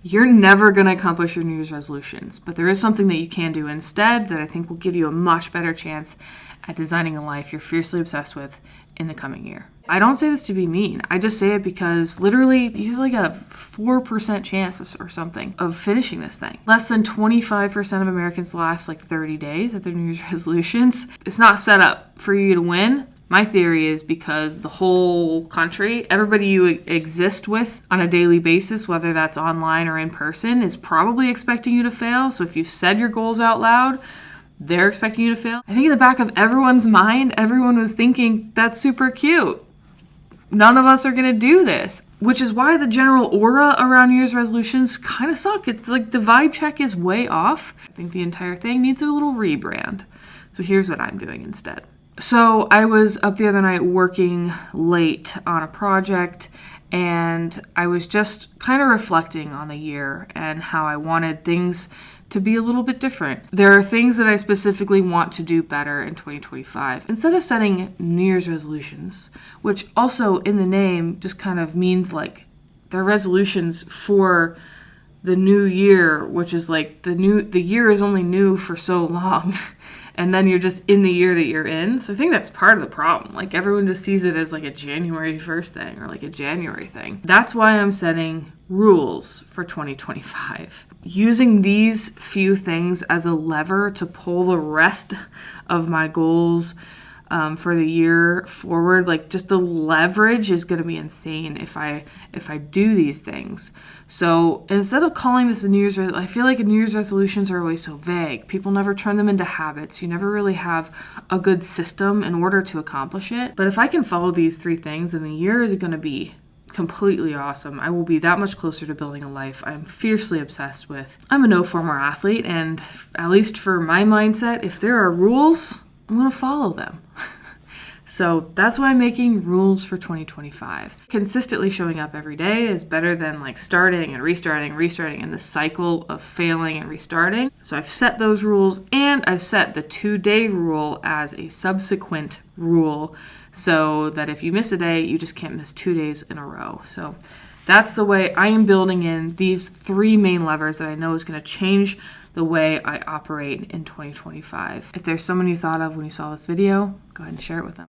You're never going to accomplish your New Year's resolutions, but there is something that you can do instead that I think will give you a much better chance at designing a life you're fiercely obsessed with in the coming year. I don't say this to be mean. I just say it because literally you have like a 4% chance or something of finishing this thing. Less than 25% of Americans last like 30 days at their New Year's resolutions. It's not set up for you to win. My theory is because the whole country, everybody you exist with on a daily basis, whether that's online or in person, is probably expecting you to fail. So if you said your goals out loud, they're expecting you to fail. I think in the back of everyone's mind, everyone was thinking, that's super cute. None of us are going to do this, which is why the general aura around New Year's resolutions kind of suck. It's like the vibe check is way off. I think the entire thing needs a little rebrand. So here's what I'm doing instead. So I was up the other night working late on a project, and I was just kind of reflecting on the year and how I wanted things to be a little bit different. There are things that I specifically want to do better in 2025. Instead of setting New Year's resolutions, which also in the name just kind of means like they're resolutions for the new year, which is like the year is only new for so long. And then you're just in the year that you're in. So I think that's part of the problem. Like everyone just sees it as like a January 1st thing or like a January thing. That's why I'm setting rules for 2025. Using these few things as a lever to pull the rest of my goals for the year forward. Like just the leverage is going to be insane if I do these things. So instead of calling this a New Year's resolution, I feel like New Year's resolutions are always so vague. People never turn them into habits. You never really have a good system in order to accomplish it. But if I can follow these three things, then the year is going to be completely awesome. I will be that much closer to building a life I'm fiercely obsessed with. I'm a no former athlete, and at least for my mindset, if there are rules, I'm going to follow them. So that's why I'm making rules for 2025. Consistently showing up every day is better than like starting and restarting in the cycle of failing and restarting. So I've set those rules, and I've set the 2-day rule as a subsequent rule so that if you miss a day, you just can't miss 2 days in a row. So that's the way I am building in these 3 main levers that I know is going to change the way I operate in 2025. If there's someone you thought of when you saw this video, go ahead and share it with them.